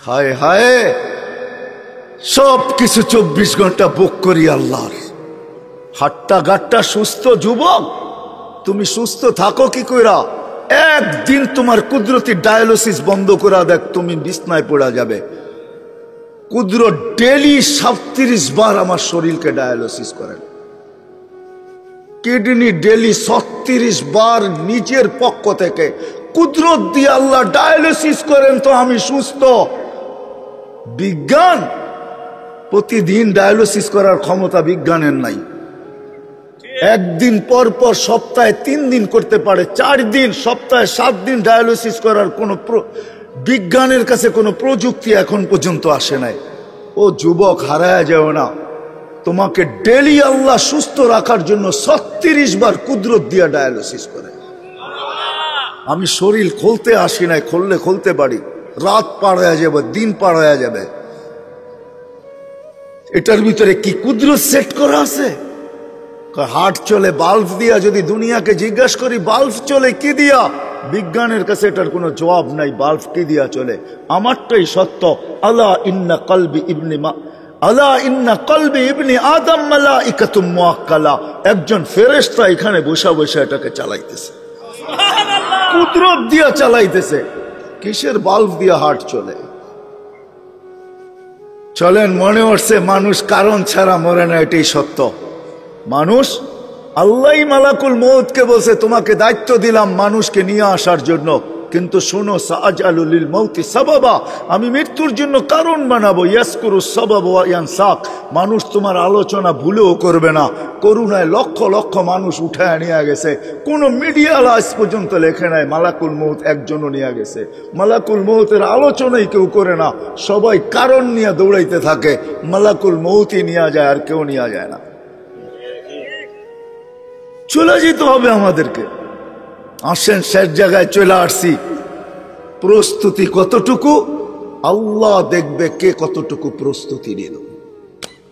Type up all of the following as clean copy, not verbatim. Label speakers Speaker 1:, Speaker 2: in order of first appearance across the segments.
Speaker 1: হায় হায়, সব কিছু 24 ঘন্টা বুক করি আল্লাহর। হাট্টা গাট্টা সুস্থ যুবক, তুমি সুস্থ থাকো কি কইরা? একদিন তোমার কুদরতি ডায়ালিসিস বন্ধ করা দেখ, তুমি বিছনায় পড়া যাবে। কুদরত ডেলি 37 বার আমার শরীরকে ডায়ালিসিস করেন। কিডনি ডেলি 36 বার নিজের পক্ষ থেকে কুদরত দিয়ে আল্লাহ ডায়ালিসিস করেন, তো আমি সুস্থ। বিজ্ঞান প্রতিদিন ডায়ালিসিস করার ক্ষমতা বিজ্ঞানের নাই। একদিন পর পর সপ্তাহে 3 দিন করতে পারে, 4 দিন, সপ্তাহে 7 দিন ডায়ালিসিস করার কোনো বিজ্ঞানের কাছে কোনো প্রযুক্তি এখন পর্যন্ত আসে নাই। ও যুবক, হারায় যাও না। তোমাকে ডেলি আল্লাহ সুস্থ রাখার জন্য 36 বার কুদরত দিয়া ডায়ালিসিস করে। আমি শরীর খুলতে আসি নাই, খুললে খুলতে পারি। রাত পার হয়ে যাবে, দিন পার হয়ে যাবে। এটার ভিতরে কি কুদরত সেট করা আছে? হার্ট চলে বাল্ব দিয়া। যদি দুনিয়াকে জিজ্ঞাসা করি বাল্ব চলে কি দিয়া, বিজ্ঞানের কাছে এটার কোনো জবাব নাই। বাল্ব কি দিয়া চলে? আমারটাই সত্য। আলা ইন্না কলবি ইবনি আদম মালাইকাতুম মুআক্কালা। একজন ফেরেশতা এখানে বসে বসে এটাকে চালাইতেছে, কুদরত দিয়া চালাইতেছে। কিসের বাল্ব দিয়া হার্ট চলে? চলেন, মনে হচ্ছে মানুষ কারণ ছাড়া মরে না, এটাই সত্য। মানুষ, আল্লাহ মালাকুল মউতকে বলছে তোমাকে দায়িত্ব দিলাম মানুষকে নিয়ে আসার জন্য, কিন্তু শোনো, সাআজালু লিল মাউতি সাবাবা, আমি মৃত্যুর জন্য কারণ বানাবো। ইয়াসকুরু সাবাব ওয়া ইয়ানসাক, মানুষ তোমার আলোচনা ভুলেও করবে না। করুণায় লক্ষ লক্ষ মানুষ উঠায় নিয়ে গেছে, কোন মিডিয়া আজ পর্যন্ত লেখে নাই মালাকুল মউত একজনও নিয়ে গেছে। মালাকুল মউতের আলোচনাই কেউ করে না, সবাই কারণ নিয়ে দৌড়াইতে থাকে। মালাকুল মউতই নিয়ে যায়, আর কেউ নিয়ে যায় না। চলে যেতে হবে আমাদেরকে। আসেন, শেষ জায়গায় চলে আসছি। প্রস্তুতি কতটুকু আল্লাহ দেখবে, কে কতটুকু প্রস্তুতি নিল,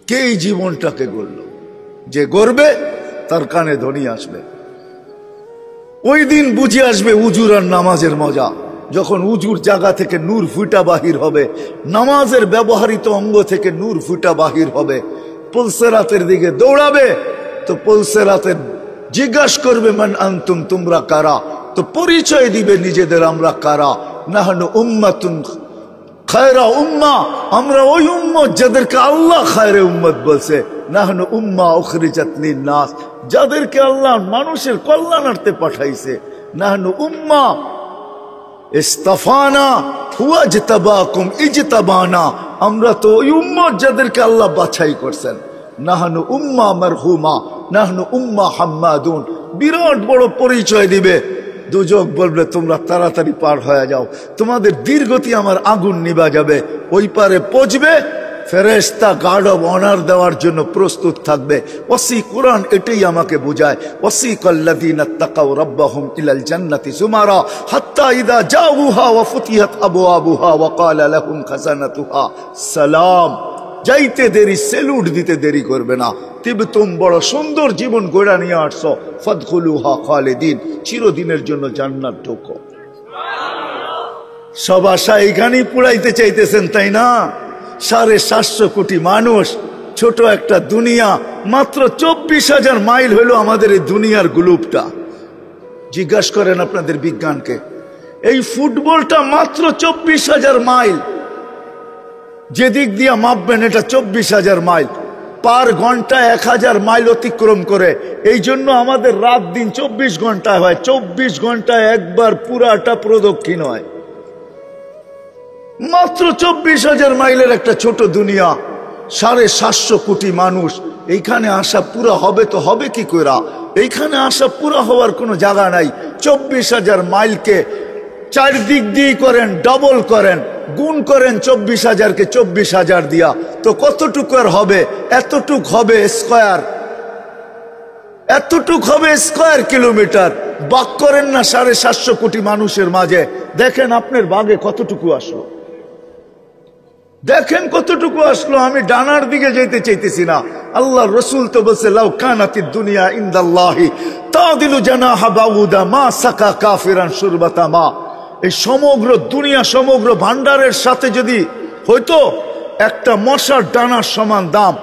Speaker 1: কে এই জীবনটাকে গড়ল। যে গড়বে তার কানে ধ্বনি আসবে। ওই দিন বুঝে আসবে উজুর আর নামাজের মজা। যখন উজুর জায়গা থেকে নূর ফুটা বাহির হবে, নামাজের ব্যবহৃত অঙ্গ থেকে নূর ফুটা বাহির হবে, পুলসেরাতের দিকে দৌড়াবে, তো পুলসেরাতের জিজ্ঞাসা করবে মান আনতুম, তোমরা কারা? তো পরিচয় দিবে নিজেদের, আমরা কারা। নাহনু উম্মাতুন খায়রা উম্মাহ, আমরা ওই উম্মত যাদেরকে আল্লাহ খায়রে উম্মত বলছে। নাহনু উম্মাহ উখরিজাত লিন-নাস, যাদেরকে আল্লাহ মানুষের কল্যাণার্থে পাঠাইছে। নাহনু উম্মাহ ইস্তাফানা হুয়া জিতাবাকুম ইজতাবানা, আমরা তো ওই উম্মত যাদেরকে আল্লাহ বাছাই করছেন। নাহনু উম্মাহ মারহুমা, নাহনু উম্মাহ হাম্মাদুন, বিরাট বড় পরিচয় দিবে। দুজক বলবে তোমরা তাড়াতাড়ি পার হয়ে যাও, তোমাদের দীর্ঘতি আমার আগুন নিভা যাবে। ওই পারে পৌঁছবে, ফেরেশতা গার্ড অব অনার দেওয়ার জন্য প্রস্তুত থাকবে। ওয়াসি কুরআন এটাই আমাকে বোঝায়। ওয়াসিকাল্লাযীনা তাকাউ রাব্বাহুম ইলাল জান্নাতি যুমারা হাত্তা ইযা জাউহা ওয়া ফুতিহাত আবওয়াবুহা ওয়া ক্বালা লাহুম খাজানাতুহা সালাম। যাইতে দেরি, সেলুট দিতে দেরি করবে না। তিবতুম, বড় সুন্দর জীবন গড়া নিয়ে আসছো। ফাদখুলুহা খালিদিন, চিরদিনের জন্য জান্নাত ঢোকো। সব আশা এখানেই পুরাইতে চাইতেছেন, তাই না? 750 কোটি মানুষ, ছোট একটা দুনিয়া। মাত্র 24,000 মাইল হলো আমাদের এই দুনিয়ার গ্লোবটা। জিজ্ঞাসা করেন আপনাদের বিজ্ঞানকে, এই ফুটবলটা মাত্র 24,000 মাইল। যেদিক দিয়ে মাপবেন এটা 24,000 মাইল। পার ঘন্টা 1000 মাইল অতিক্রম করে। এই জন্য আমাদের রাত দিন 24 ঘন্টায় হয়। 24 ঘন্টায় একবার পুরাটা প্রদক্ষিণ হয়। মাত্র 24,000 মাইলের একটা ছোট দুনিয়া, 750 কোটি মানুষ। এইখানে আসা পুরা হবে তো হবে কি কইরা? এইখানে আসা পুরা হওয়ার কোনো জায়গা নাই। 24,000 মাইলকে 4 দিক দিয়ে করেন, ডবল করেন, গুণ করেন 24,000-কে 24,000 দিয়া, তো কতটুকু আর হবে? এতটুক হবে স্কয়ার, এতটুক হবে স্কয়ার কিলোমিটার। ভাগ করেন না 750 কোটি মানুষের মাঝে, দেখেন আপনার ভাগে কতটুকু আসলো। দেখেন কতটুকু আসলো। আমি ডানার দিকে যেতে চাইতেছি না। আল্লাহ রসুল তো বলছে লাউ কানাতিদ দুনিয়া ইনদাল্লাহি তাদিলু জানাহা বাউদা মা সাকা কাফিরান শুরবাতা মা। এই সমগ্র দুনিয়া, সমগ্র ভান্ডারের সাথে যদি হয়তো একটা মশার ডানার সমান দাম,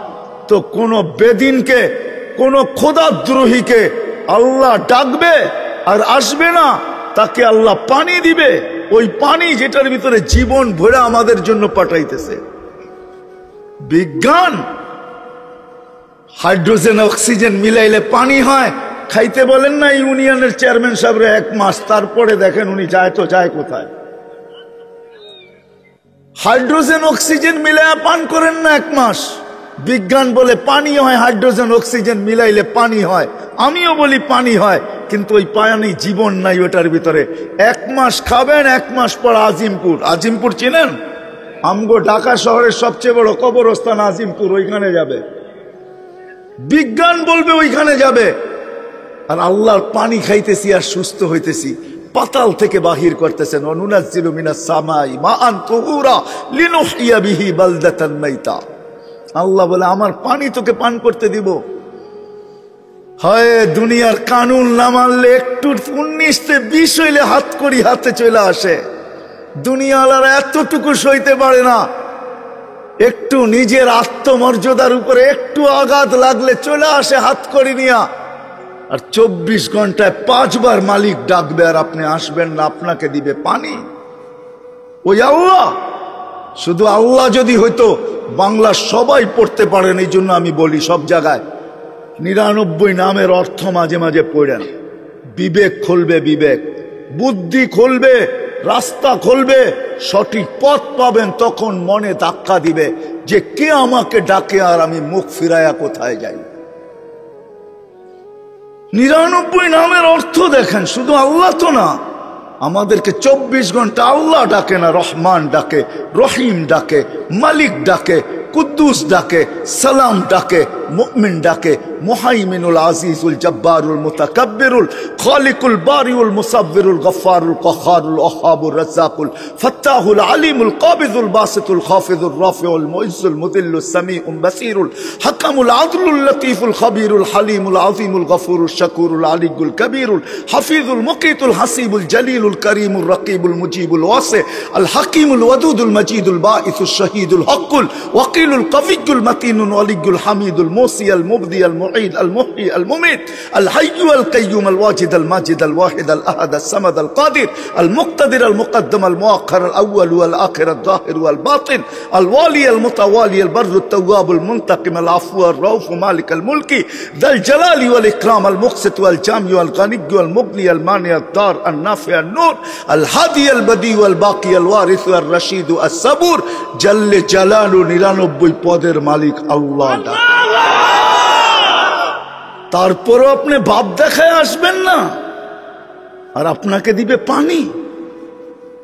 Speaker 1: তো কোন বেদিনকে, কোন খোদাদ্রোহীকে আল্লাহ ডাকবে আর আসবে না, তাকে আল্লাহ পানি দিবে, ওই পানি যেটার ভিতরে জীবন ভরে আমাদের জন্য পাঠাইতেছে। বিজ্ঞান হাইড্রোজেন অক্সিজেন মিলাইলে পানি হয়, খাইতে বলেন না ইউনিয়নের চেয়ারম্যান সাহেব 1 মাস, তারপরে দেখেন উনি যায় তো যায় কোথায়। হাইড্রোজেন অক্সিজেন মিলাইয়া পান করেন না 1 মাস, বিজ্ঞান বলে পানি হয়, হাইড্রোজেন অক্সিজেন মিলাইলে পানি হয়, আমিও বলি পানি হয়, কিন্তু ওই পানি জীবন নাই ওটার ভিতরে। 1 মাস খাবেন, 1 মাস পর আজিমপুর, আজিমপুর চিনেন? আমগো ঢাকা শহরের সবচেয়ে বড় কবরস্থান আজিমপুর, ওইখানে যাবে, বিজ্ঞান বলবে ওইখানে যাবে, আর আল্লাহর পানি খাইতেছি আর সুস্থ হইতেছি। পাতাল থেকে বাহির করতেছেন, অনুনাজ্জিলু মিনাস সামাই মাআন তুহুরা লিনুহইয়া বিহি বালদাতান মাইতা। আল্লাহ বলে আমার পানি তোকে পান করতে দিব। হয় দুনিয়ার কানুন না মানলে একটু 19-20 হইলে হাত করি হাতে চলে আসে। দুনিয়াওয়ালারা এতটুকু সইতে পারে না, একটু নিজের আত্মমর্যাদার উপরে একটু আঘাত লাগলে চলে আসে হাত করি নিয়া, আর 24 ঘন্টায় 5 বার মালিক ডাকবে আর আপনি আসবেন না, আপনাকে দিবে পানি। ওই আল্লাহ, শুধু আল্লাহ যদি হইতো বাংলা সবাই পড়তে পারেন, এই জন্য আমি বলি সব জায়গায় 99 নামের অর্থ মাঝে মাঝে পড়েন, বিবেক খুলবে, বিবেক বুদ্ধি খুলবে, রাস্তা খুলবে, সঠিক পথ পাবেন। তখন মনে ধাক্কা দিবে যে কে আমাকে ডাকে আর আমি মুখ ফিরাইয়া কোথায় যাই। 99 নামের অর্থ দেখেন, শুধু আল্লাহ তো না, আমাদেরকে 24 ঘন্টা আল্লাহ ডাকে না, রহমান ডাকে, রহিম ডাকে, মালিক ডাকে, কুদ্দুস ডাকে, সালাম ডাকে, মুমিন ডাকে, মুহাইমিনুল আজিজুল জব্বারুল মুতাকাব্বিরুল খালিকুল বারিউল মুসাব্বিরুল গফফারুল কহারুল ওহাবুর রাজ্জাকুল ফাত্তাহুল আলিমুল কাবিজুল বাসিতুল খাফিজুর রাফিউল মুইজ্জুল মুদিল্লুস সামিউল বাসিরুল হাকামুল আদলুল লতীফুল খবীরুল হালিমুল আযীমুল গফুরুল শাকুরুল আলিয়ুল কবীরুল হাফিজুল মুকিতুল হাসিবুল জলিলুল করিমুল রকিবুল মুজিবুল ওয়াসি আল হাকিমুল ওয়াদুদুল মজিদুল বাঈসুল শহীদুল হকুল ওয়াকিলুল কবিয়ুল মতিনুল ওয়ালিয়ুল হামিদুল মুসি আল মুবদি আল মুঈদ আল মুহয়ি আল মুমিত আল হাইয়্যু আল কাইয়্যুম আল ওয়াজিদ আল মাজিদ আল ওয়াহিদ আল আহাদ আল সামাদ আল কাদির আল মুক্তাদির আল মুকদ্দম আল মুআখ্খার আল আউয়াল ওয়াল আখির আল যাহির ওয়াল বাতিন আল ওয়ালি আল মুতাওয়ালি আল বরর আল তাওয়াব আল মুনতাকিম আল আফু আল রাউফ মালিক আল মুলকি যাল জালালি ওয়াল ইকরাম আল মুকসিত ওয়াল জামি ওয়াল গানিয়্যু আল মুগনি আল মানি আল দার আল নাফি আল নূর আল হাদি আল বদি ওয়াল বাকি আল ওয়ারিস আল রশিদ আল সাবুর জাল্লে জালালু 99 পদের মালিক আল্লাহ। তারপরও আপনি ভাব দেখায় আসবেন না, আর আপনাকে দিবে পানি।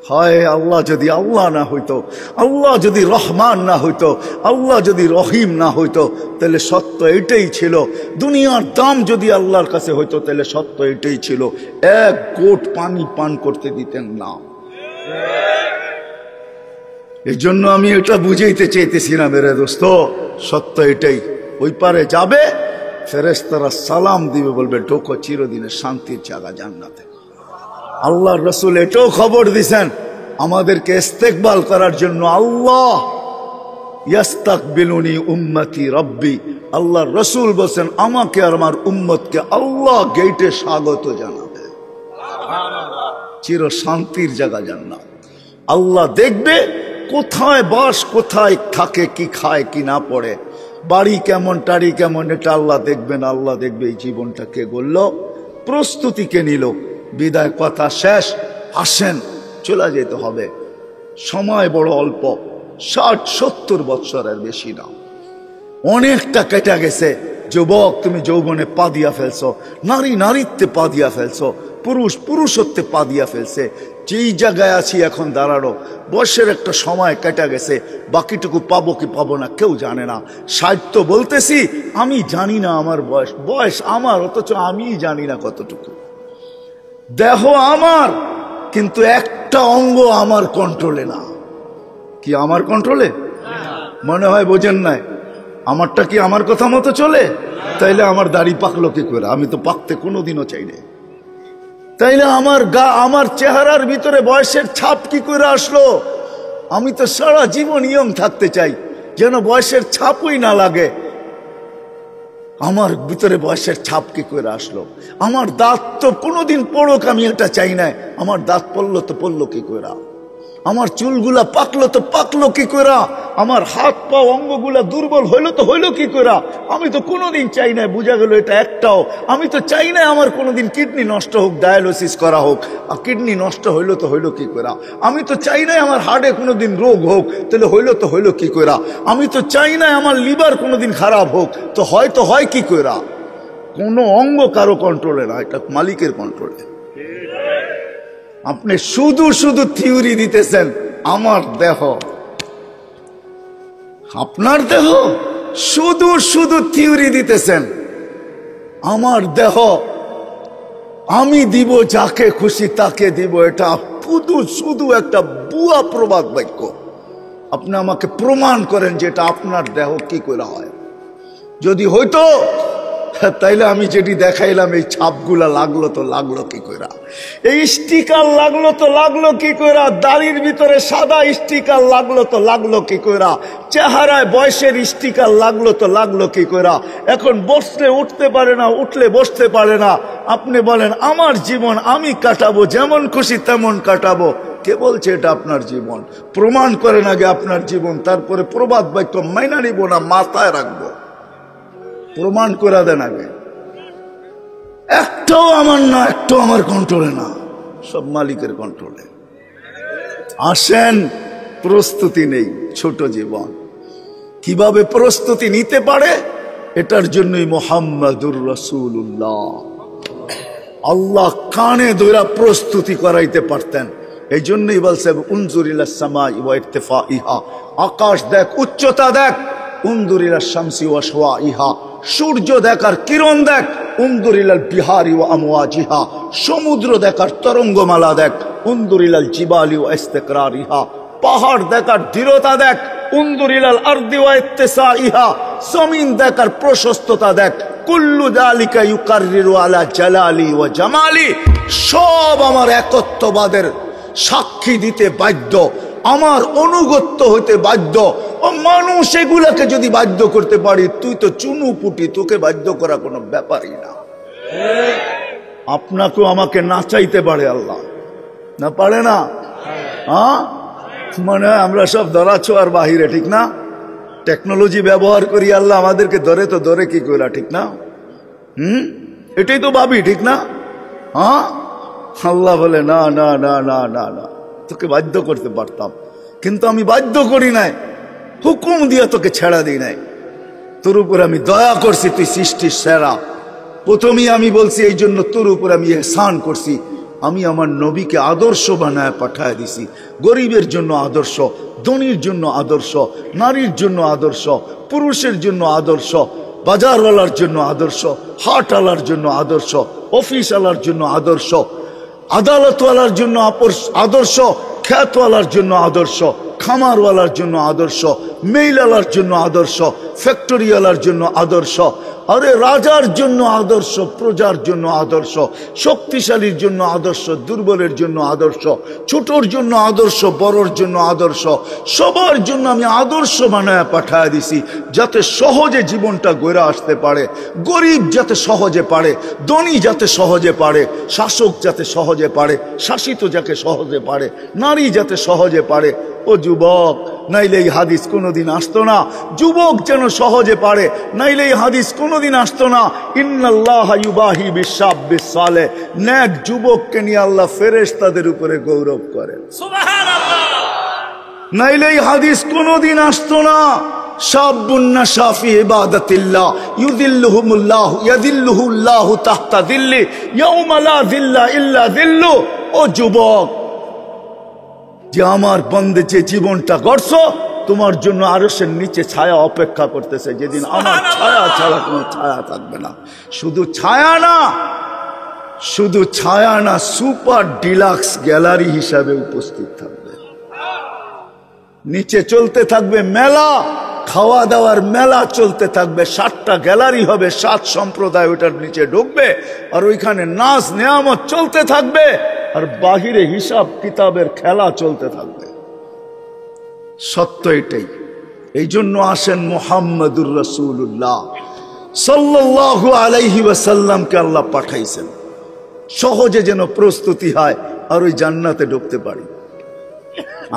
Speaker 1: হয় আল্লাহ যদি আল্লাহ না হইতো, আল্লাহ যদি রহমান না হইতো, আল্লাহ যদি রহিম না হইতো, তাহলে সত্য এটাই ছিল। দুনিয়ার দাম যদি আল্লাহর কাছে হইতো, তাহলে সত্য এটাই ছিল, 1 ঘোট পানি পান করতে দিতেন না। এই জন্য আমি এটা বুঝাইতে চাইতেছি না মেরে দোস্ত, সত্য এটাই। ওই পারে যাবে, ফেরেশতারা সালাম দিবে, বলবে ঢোকো চিরদিনের শান্তির জায়গা জান্নাতে। আল্লাহর রাসূল এটাও খবর দিয়েছেন আমাদেরকে ইস্তেকবাল করার জন্য, আল্লাহ ইয়াস্তাকবিলুনি উম্মতি রব্বি, আল্লাহর রাসূল বলেন আমাকে আর আমার উম্মতকে আল্লাহ গেটে স্বাগত জানাবে, চির শান্তির জায়গা জান্নাত। আল্লাহ দেখবে কোথায় বাস, কোথায় থাকে, কি খায় কি না পড়ে, বাড়ি কেমন, টাড়ি কেমন, এটা আল্লাহ দেখবেন। আল্লাহ দেখবে এই জীবনটা কে গড়ল, প্রস্তুতি কে নিল। বিদায় কথা শেষ, আসেন চলে যেতে হবে, সময় বড় অল্প, 60-70 বৎসরের বেশি না, অনেকটা কেটে গেছে। যুবক তুমি যৌবনে পা দিয়া ফেলছো, নারী নারীত্বে পা দিয়া ফেলছো, পুরুষ পুরুষত্বে পা দিয়া ফেলছে। যেই জায়গায় আছি এখন দাঁড়ানো, বয়সের একটা সময় কেটে গেছে, বাকিটুকু পাবো কি পাবো না কেউ জানে না। 60 তো বলতেছি, আমি জানি না আমার বয়স, বয়স আমার, অথচ আমি জানি না কতটুকু। দেহ আমার, কিন্তু একটা অঙ্গ আমার কন্ট্রোলে না। কি আমার কন্ট্রোলে? মনে হয় বোঝেন নাই। আমারটা কি আমার কথা মতো চলে? তাইলে আমার দাড়ি পাকলো কি করে? আমি তো পাকতে কোনোদিনও চাই না। তাইলে আমার গা, আমার চেহারার ভিতরে বয়সের ছাপ কি করে আসলো? আমি তো সারা জীবন ইয়ং থাকতে চাই, যেন বয়সের ছাপই না লাগে। আমার ভিতরে বয়সের ছাপ কি করে আসলো? আমার দাঁত তো কোনোদিন পড়ুক, আমি এটা চাই না। আমার দাঁত পড়লো তো পড়লো কি করে? আমার চুলগুলা পাকলো তো পাকলো কি করে? আমার হাত পা অঙ্গগুলা দুর্বল হইলো তো হইলো কি করে? আমি তো কোনোদিন চাই না, বোঝা গেল এটা একটাও। আমি তো চাই না আমার কোনোদিন কিডনি নষ্ট হোক, ডায়ালিসিস করা হোক। আর কিডনি নষ্ট হইলো তো হইলো কি করে? আমি তো চাই না আমার হার্টে কোনোদিন রোগ হোক, তাহলে হইলো তো হইলো কি করে? আমি তো চাই না আমার লিভার কোনোদিন খারাপ হোক, তো হয় কি করে? কোনো অঙ্গ কারো কন্ট্রোলে না, এটা মালিকের কন্ট্রোলে। আপনি শুধু শুধু থিওরি দিতেছেন, আমার দেহ আপনার দেহ, শুধু শুধু থিওরি দিতেছেন। আমার দেহ আমি দিব, যাকে খুশি তাকে দিব, এটা শুধু শুধু একটা বুয়া প্রবাদ বাক্য। আপনি আমাকে প্রমাণ করেন যে এটা আপনার দেহ কি করে হয়। যদি হইতো তাইলে আমি যেটি দেখাইলাম, এই ছাপগুলা লাগলো তো লাগলো কি করে? এই স্টিকার লাগলো তো লাগলো কি করে? দাড়ির ভিতরে সাদা স্টিকার লাগলো তো লাগলো কি করে? চেহারায় বয়সের স্টিকার লাগলো তো লাগলো কি করে? এখন বসলে উঠতে পারে না, উঠলে বসতে পারে না। আপনি বলেন আমার জীবন আমি কাটাবো, যেমন খুশি তেমন কাটাবো। কে বলছে এটা আপনার জীবন? প্রমাণ করেন আগে আপনার জীবন, তারপরে প্রবাদ বাক্য মাইনা নিব না, মাথায় রাখবো। প্রমাণ করে দেন আগে। একটাও আমার না, একটাও আমার কন্ট্রোলে না, সব মালিকের কন্ট্রোলে। আসেন, প্রস্তুতি নেই, ছোট জীবন। কিভাবে প্রস্তুতি নিতে পারে? এটার জন্যই মুহাম্মাদুর রাসূলুল্লাহ আল্লাহ কানে ধরে প্রস্তুতি করাইতে পারতেন। এই জন্যই বলছে উনজুর ইলাস সামাই ওয়া ইরতিফাইহা, আকাশ দেখ, উচ্চতা দেখ। উনজুর ইলাশ শামসি ওয়া শাওয়াইহা, সূর্য দেখার কিরণ দেখ। উনজুর ইলাল বিহারি ওয়া আমওয়াজিহা, সমুদ্র দেখার তরঙ্গমালা দেখ। উনজুর ইলাল জিবালি ওয়া ইস্তিকরারিহা, পাহাড় দেখার দৃঢ়তা দেখ। উনজুর ইলাল আরদি ওয়া ইত্তিসাইহা, জমিন দেখার প্রশস্ততা দেখ। কুল্লু যালিকা ইউকাররিরু আলা জালালি ওয়া জামালি, সব আমার একত্ববাদের সাক্ষী দিতে বাধ্য, আমার অনুগত্য হইতে বাধ্য। ও মানুষ এগুলাকে যদি বাধ্য করতে পারি, তুই তো চুনু পুটি, তোকে বাধ্য করা কোনো ব্যাপারই না। আপনাকেও আমাকে নাচাইতে পারে আল্লাহ, না পারে না? হ্যাঁ, মানে আমরা সব ধরাছোঁয়ার বাহিরে, ঠিক না? টেকনোলজি ব্যবহার করি, আল্লাহ আমাদেরকে ধরে তো ধরে কি কইরা, ঠিক না? এটাই তো ভাবি, ঠিক না? হ্যাঁ, আল্লাহ বলে না না না না না না, তোকে বাধ্য করতে পারতাম, কিন্তু আমি বাধ্য করি নাই, হুকুম দিয়ে তোকে ছেড়া দিই নাই। তোর উপর আমি দয়া করছি, তুই সৃষ্টির সেরা। প্রথমেই আমি বলছি এই জন্য তোর উপর আমি ইহসান করছি। আমি আমার নবীকে আদর্শ বানায় পাঠায় দিছি। গরিবের জন্য আদর্শ, ধনীর জন্য আদর্শ, নারীর জন্য আদর্শ, পুরুষের জন্য আদর্শ, বাজারওয়ালার জন্য আদর্শ, হাটওয়ালার জন্য আদর্শ, অফিসওয়ালার জন্য আদর্শ, আদালতওয়ালার জন্য আদর্শ, খ্যাতওয়ালার জন্য আদর্শ, খামারওয়ালার জন্য আদর্শ, মেইলালার জন্য আদর্শ, ফ্যাক্টরিওয়ালার জন্য আদর্শ, আরে রাজার জন্য আদর্শ, প্রজার জন্য আদর্শ, শক্তিশালীর জন্য আদর্শ, দুর্বলের জন্য আদর্শ, ছোটর জন্য আদর্শ, বড়র জন্য আদর্শ, সবার জন্য আমি আদর্শ বানায় পাঠায় দিছি, যাতে সহজে জীবনটা গড়ে আসতে পারে। গরিব যাতে সহজে পারে, ধনী যাতে সহজে পারে, শাসক যাতে সহজে পারে, শাসিত যাকে সহজে পারে, নারী যাতে সহজে পারে। ও যুবক, নাইলে এই হাদিস কোনোদিন আসতো না। যুবক যেন সহজে পারে, নাইলে এই হাদিস কোনোদিন আসতো না। ইন্নাল্লাহ ইউবাহি বিশাব্বিস সালেহ, নেক যুবককে নিয়ে আল্লাহ ফেরেশতাদের উপরে গৌরব করেন, সুবহানাল্লাহ। নাইলে এই হাদিস কোনোদিন আসতো না। শাবুন নাশা ফি ইবাদাতিল্লাহ ইয়াদিল্লুহুল্লাহু তাহতা দিল্লি ইয়াউমা লা যিল্লা ইল্লা যিল্লু। ও যুবক, যে আমার বন্দে যে জীবনটা গড়ছো, তোমার জন্য আরশের নিচে ছায়া অপেক্ষা করতেছে, যেদিন আমার ছায়া ছাড়া কোনো ছায়া থাকবে না। শুধু ছায়া না, শুধু ছায়া না, সুপার ডিলাক্স গ্যালারি হিসাবে উপস্থিত থাকবে। নিচে চলতে থাকবে মেলা, খাওয়া দাওয়ার মেলা চলতে থাকবে। 7টা গ্যালারি হবে, 7 সম্প্রদায় ওটার নিচে ঢুকবে, আর ওইখানে নাচ নেয়ামত চলতে থাকবে, আর বাহিরে হিসাব কিতাবের খেলা চলতে থাকবে। সত্য এটাই। এই জন্য আসেন মুহাম্মাদুর রাসূলুল্লাহ সাল্লাল্লাহু আলাইহি ওয়াসাল্লামকে আল্লাহ পাঠাইছেন সহজে যেন প্রস্তুতি হয় আর ওই জান্নাতে ঢুকতে পারি।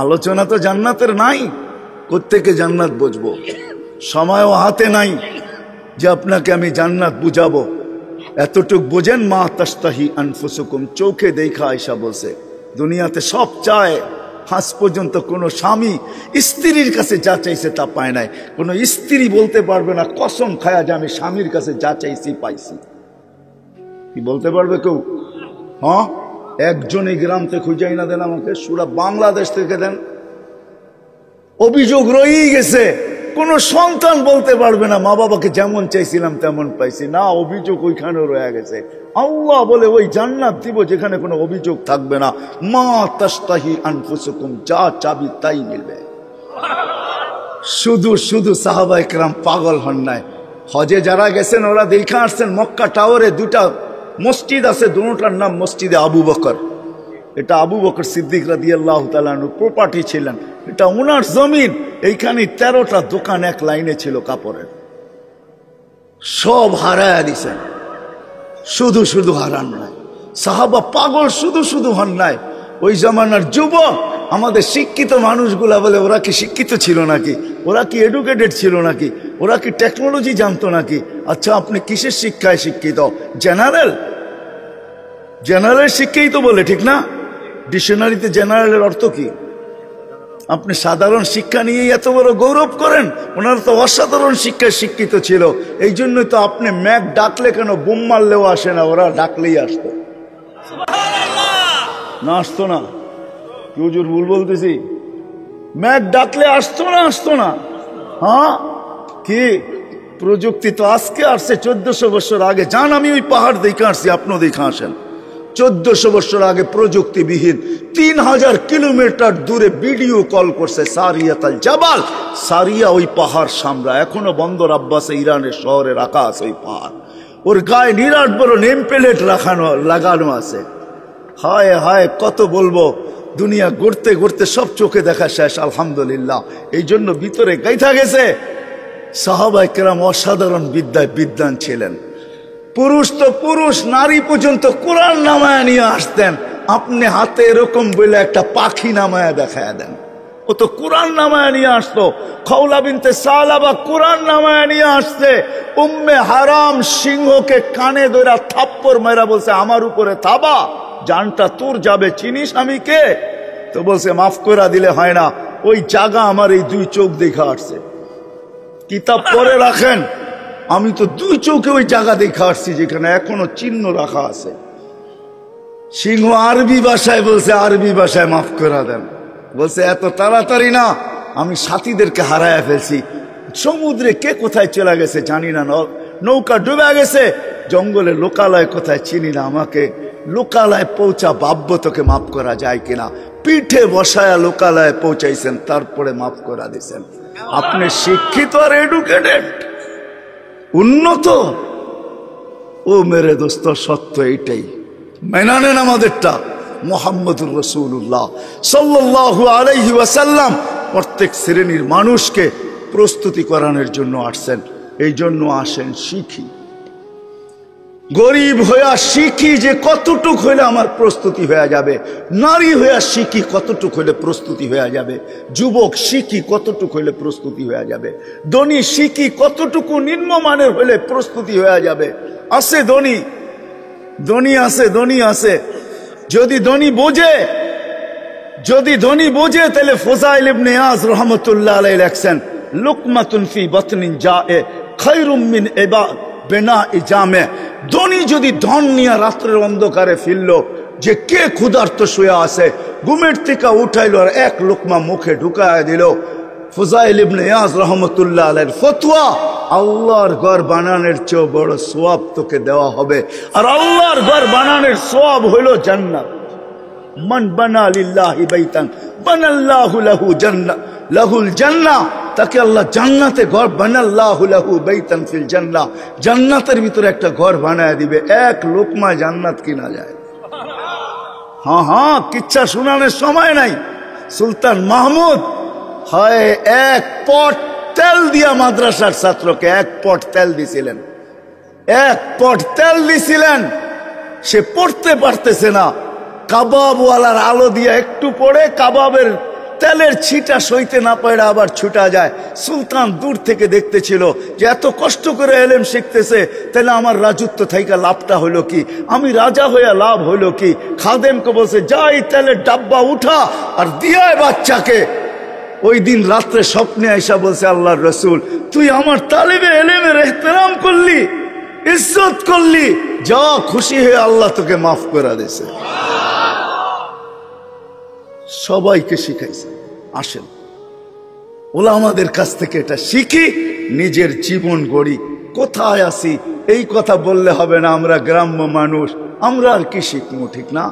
Speaker 1: আলোচনা তো জান্নাতের নাই, কোত্থেকে জান্নাত বুঝবো? সময়ও হাতে নাই যে আপনাকে আমি জান্নাত বুঝাবো। এতটুক বোঝেন, মা তাস্তাহি আনফুসুকুম, চোখে দেখা আয়েশা বলছে দুনিয়াতে সব চায়, আজ পর্যন্ত কোন স্বামী স্ত্রীর কাছে যা চাইছে তা পায় নাই। কোন স্ত্রী বলতে পারবে না কসম খায়া যে আমি স্বামীর কাছে যা চাইছি পাইছি। কি বলতে পারবে কেউ? হ্যাঁ, একজনই গ্রাম থেকে খুঁজাই না দেন আমাকে, সুরা বাংলাদেশ থেকে দেন। অভিযোগ রয়েই গেছে, কোন সন্তান বলতে পারবে না মা বাবাকে যেমন চাইছিলাম তেমন পাইছি না, অভিযোগ ওইখানে রয়ে গেছে। আল্লাহ বলে ওই জান্নাত দিব যেখানে কোনো অভিযোগ থাকবে না। মা তাস্তাহি আনফুসুকুম, যা চাবি তাই মিলবে। শুধু শুধু সাহাবায়ে কেরাম পাগল হন নাই। হজে যারা গেছেন ওরা দেখা আসছেন মক্কা টাওয়ারে দুটা মসজিদ আছে, দুটোটার নাম মসজিদে আবু বকর। এটা আবু বকর সিদ্দিক রাদিয়াল্লাহু তাআলা আনহু প্রপার্টি ছিলেন, এটা ওনার জমিন। এইখানে 13টা দোকান এক লাইনে ছিল কাপড়ের, সব হারায়া দিছেন। শুধু শুধু হারান নাই, সাহাবা পাগল শুধু শুধু হন নাই। ওই জামানার যুবক আমাদের শিক্ষিত মানুষগুলা বলে ওরা কি শিক্ষিত ছিল নাকি, ওরা কি এডুকেটেড ছিল নাকি, ওরা কি টেকনোলজি জানতো নাকি? আচ্ছা, আপনি কিসের শিক্ষায় শিক্ষিত? জেনারেল শিক্ষাই তো বলে, ঠিক না? ডিকশনারিতে জেনারেলের অর্থ কি? আপনি সাধারণ শিক্ষা নিয়ে এত বড় গৌরব করেন, ওনারা তো অসাধারণ শিক্ষায় শিক্ষিত ছিল। এই জন্যই তো আপনি ম্যাক ডাকলে কেন বোম মারলেও আসে না, ওরা ডাকলেই আসতো। না আসতো না? কি হুজুর ভুল বলতেছি? ম্যাক ডাকলে আসতো না? হ্যাঁ, কি প্রযুক্তি তো আজকে আসছে, 1400 বছর আগে। যান, আমি ওই পাহাড় দেখে আসছি, আপনিও দেখে আসেন। 1400 বছর আগে প্রযুক্তিবিহীন 3000 কিলোমিটার দূরে ভিডিও কল করছে সারিয়াতাল জাবাল। সারিয়া ওই পাহাড় সামরা, এখনো বন্দর আব্বাসে ইরানের শহরে রাখা আছে ওই পাহাড়। ওর গায়ে নিরাট বড় নেম প্লেট লাগানো আছে। হায় হায়, কত বলবো, দুনিয়া ঘুরতে ঘুরতে সব চোখে দেখা শেষ, আলহামদুলিল্লাহ। এই জন্য ভিতরে গাইথা গেছে। সাহাবায়ে কেরাম অসাধারণ বিদ্বান ছিলেন। পুরুষ তো পুরুষ, নারী পর্যন্ত কোরআন নামায়া নিয়ে আসতেন। আপনি হাতে এরকম বলে একটা পাখি নামায়া দেখায় দেন, ও তো কোরআন নামায়া নিয়ে আসতো। খাওলা বিনতে সালাবা কোরআন নামায়া নিয়ে আসছে। উম্মে হারাম সিংহকে কানে ধরে থাপ্পড় মেরা বলছে আমার উপরে থাবা, জানটা তোর যাবে, চিনিস আমি কে? তো বলছে মাফ করে দিলে হয় না, ওই জায়গা আমার এই 2 চোখ দেখা আসছে। কিতাব পড়ে রাখেন, আমি তো 2 চোখে ওই জায়গা দেখে আসছি যেখানে এখনো চিহ্ন রাখা আছে। সিংহ আরবি ভাষায় বলছে, আরবি ভাষায় মাফ করে দেন। বলছে এত তাড়াতাড়ি না, আমি সাথীদেরকে হারায় ফেলছি। সমুদ্রে কে কোথায় চলে গেছে জানি না, নৌকা ডুবে গেছে, জঙ্গলে লোকালয় কোথায় চিনি না, আমাকে লোকালয় পৌঁছা, ভাববো তোকে মাফ করা যায় কিনা। পিঠে বসায়া লোকালয়ে পৌঁছাইছেন, তারপরে মাফ করা দিয়েছেন। আপনি শিক্ষিত আর এডুকেটেড, উন্নত। ও মেরে দোস্ত, সত্য এইটাই, মেনে নেন আমাদেরটা। মুহাম্মদুর রাসূলুল্লাহ সাল্লাল্লাহু আলাইহি ওয়াসাল্লাম প্রত্যেক শ্রেণীর মানুষকে প্রস্তুতি করানোর জন্য আসছেন। এই জন্য আসেন শিখি, গরিব হইয়া শিখি যে কতটুক হইলে আমার প্রস্তুতি হয়ে যাবে, নারী হইয়া শিখি কতটুক হইলে প্রস্তুতি হয়ে যাবে, যুবক শিখি কতটুক হইলে প্রস্তুতি হয়ে যাবে, ধনী শিখি কতটুকু নিম্নমানের হইলে প্রস্তুতি হয়ে যাবে। আছে ধনী আছে। যদি ধনী বোঝে তাহলে ফুযাইল ইবনে ইয়াজ রাহমাতুল্লাহ আলাইহি লেখছেন, লুকমাতুন ফি বাতনিন জায়ে খায়রুম মিন বেনা ইজামে। ধনী যদি ধন নিয়ে রাত্রের অন্ধকারে ফিরল, যে কে ক্ষুধার্ত শুয়ে আছে, ঘুমের থেকে উঠাইল আর 1 লোকমা মুখে ঢুকায় দিল। ফুযাইল ইবনে ইয়াজ রাহমাতুল্লাহ আলাইহির ফতোয়া, আল্লাহর ঘর বানানোর চেয়ে বড় সওয়াব তোকে দেওয়া হবে। আর আল্লাহর ঘর বানানোর সওয়াব হইল জান্নাত। মান বানা লিল্লাহি বাইতান বানাল্লাহু লাহুল জান্নাহ, তাকে আল্লাহ জান্নাতে ঘর, বানাল্লাহু লাহু বাইতান ফিল জান্নাহ, জান্নাতের ভিতরে একটা ঘর বানায় দিবে। 1 লোকমা জান্নাত কিনা যায়। হ্যাঁ, কিচ্ছা শোনানোর সময় নাই। সুলতান মাহমুদ হয় এক পট তেল দিয়া মাদ্রাসার ছাত্রকে এক পট তেল দিছিলেন, এক পট তেল দিছিলেন, সে পড়তে পারতেছে না, কাবাবওয়ালার আলো দিয়া একটু পড়ে কাবাবের তেলের ছিটা সইতে না পারে আবার ছুটা যায়। সুলতান দূর থেকে দেখতেছিল যে এত কষ্ট করে এলেম শিখতেছে, তাহলে আমার রাজত্ব থেকে লাভটা হইলো কি, আমি রাজা হইয়া লাভ হইলো কি। খাদেমকে বলছে যাই তেলের ডাব্বা উঠা আর দিয়ায় বাচ্চাকে। ওই দিন রাত্রে স্বপ্নে আইসা বলছে আল্লাহর রসুল, তুই আমার তালিবে এলেমের এহতেরাম করলি, ইজ্জত করলি, যা খুশি হয়ে আল্লাহ তোকে মাফ করে দিয়েছে। সবাইকে শিখাইছে। আসেন ওলামাদের কাছ থেকে এটা শিখি, নিজের জীবন গড়ি। কোথায় আসি এই কথা বললে হবে না, আমরা গ্রাম্য মানুষ, আমরা আর কি শিখবো, ঠিক না?